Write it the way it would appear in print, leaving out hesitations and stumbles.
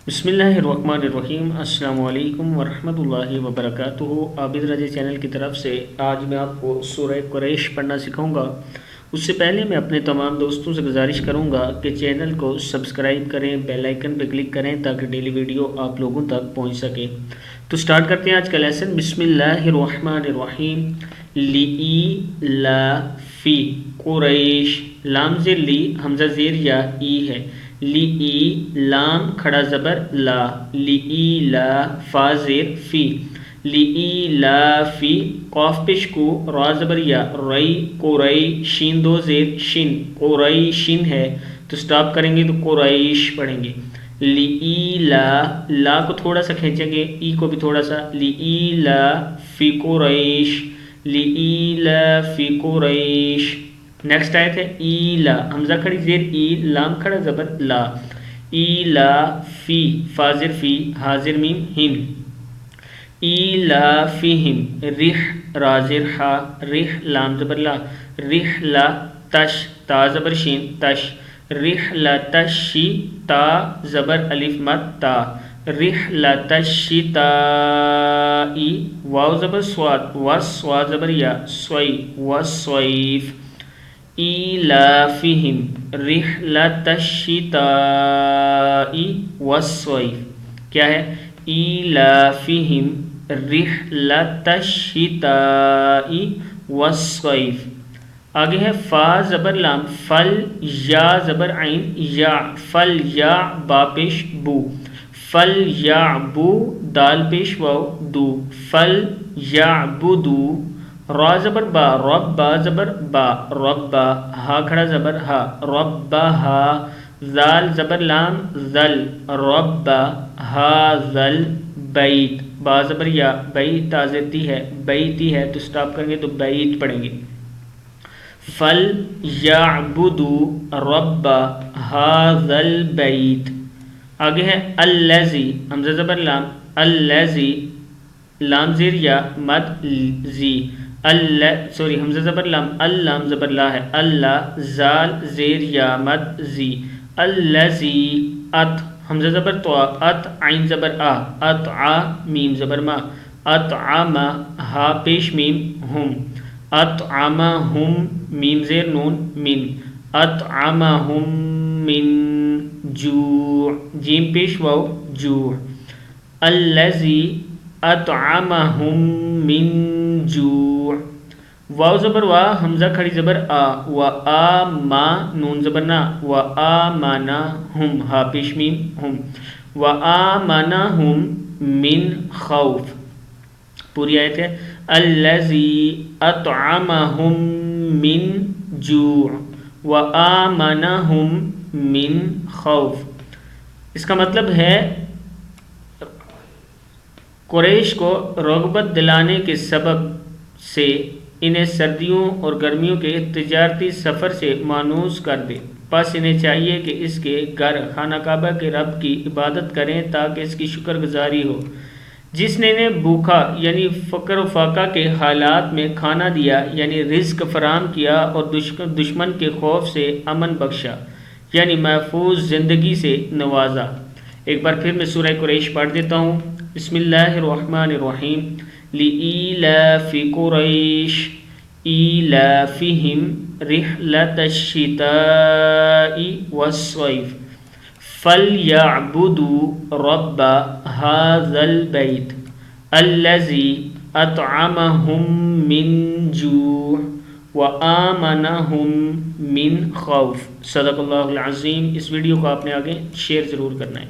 بسم اللہ الرحمن الرحیم۔ السلام علیکم ورحمۃ اللہ وبرکاتہ۔ عابد رضی چینل کی طرف سے آج میں آپ کو سورہ قریش پڑھنا سکھاؤں گا۔ اس سے پہلے میں اپنے تمام دوستوں سے گزارش کروں گا کہ چینل کو سبسکرائب کریں، بیل آئیکن پہ کلک کریں تاکہ ڈیلی ویڈیو آپ لوگوں تک پہنچ سکے۔ تو سٹارٹ کرتے ہیں آج کا لیسن۔ بسم اللہ الرحمن الرحیم۔ لإیلافی قریش، لام زیر لی، حمزہ زیر یا ای ہے۔ لام کھڑا زبر لا، فا زیر فی، لإیلافی قاف پیش کو، را زبر یا رئی، قرئی، شین دو زیر شن، قریشن ہے تو سٹاپ کریں گے تو قریش پڑھیں گے۔ لا کو تھوڑا سا کھینچیں گے، ای کو بھی تھوڑا سا، لإیلافی قریش، لإیلافی قریش۔ نیکسٹ آیت ہے ایلا، حمزہ کھڑی زیر ای، لام کھڑا زبر لا، ایلافی، فا زیر فی، ہا زیر میم ہم، ایلافہم، را زیر ہا، لام زبر لا، تش، تا زبر شین تش، تشی، تا زبر الف مد تا، الشتاء، واو زبر سواد، سوا زبر یا سوئی، والصیف، ایلافہم رحلۃ الشتاء والصیف۔ کیا ہے؟ ایلافہم رحلۃ الشتاء والصیف۔ آگے ہے فا زبر لام، فل، یا زبر عین یا، فل یا با پیش بو، فل یا بو، دال پیش واو دو، فل یا بدو، را زبر با، رب با زبر با، ربا، ہا کھڑا زبر ہا، ربہا، زال زبر لام زل، ربا، ہا زل بیت، با زبر یا، بیت تازتی ہے، بیتی ہے تو سٹاپ کریں گے تو بیت پڑھیں گے۔ فل یعبدوا رب ھذا البیت۔ آگے ہے الذی، حمزہ زبر لام، الذی، لام زیر یا مد زی، حمزہ زبر لام، اللام زبر لا ہے، اللہ، زال زیر یا مد زی، الذی، ات، حمزہ زبر تو، ات، عین زبر آ، اتع، میم زبر ما، اطعم، ہا پیش میم ہم، اطعمہم، میم زیر نون من، اطعمہم من جوع، جیم پیش واو جوع، الذی اطعمہم من جوع، واو زبر وا، حمزہ کھڑی زبر آ، و آ ما، نون زبر نا، و آمنہم، ہا پیش میم ہم، و آمنہم من خوف۔ پوری آیت ہے الذی اطعمہم من جوع و آمنہم من خوف۔ اس کا مطلب ہے قریش کو رغبت دلانے کے سبب سے انہیں سردیوں اور گرمیوں کے تجارتی سفر سے مانوس کر دے، پس انہیں چاہیے کہ اس کے گھر خانہ کعبہ کے رب کی عبادت کریں تاکہ اس کی شکر گزاری ہو، جس نے انہیں بھوکا یعنی فقر و فاقہ کے حالات میں کھانا دیا یعنی رزق فراہم کیا، اور دشمن کے خوف سے امن بخشا یعنی محفوظ زندگی سے نوازا۔ ایک بار پھر میں سورہ قریش پڑھ دیتا ہوں۔ بسم اللہ الرحمن الرحیم۔ لإیلاف قریش ایلافہم رحلۃ الشتاء والصیف فلیعبدوا رب ھذا البیت الذی اطعمہم من جوع وآمنہم من خوف۔ صدق اللہ العظیم۔ اس ویڈیو کو آپ نے آگے شیئر ضرور کرنا ہے۔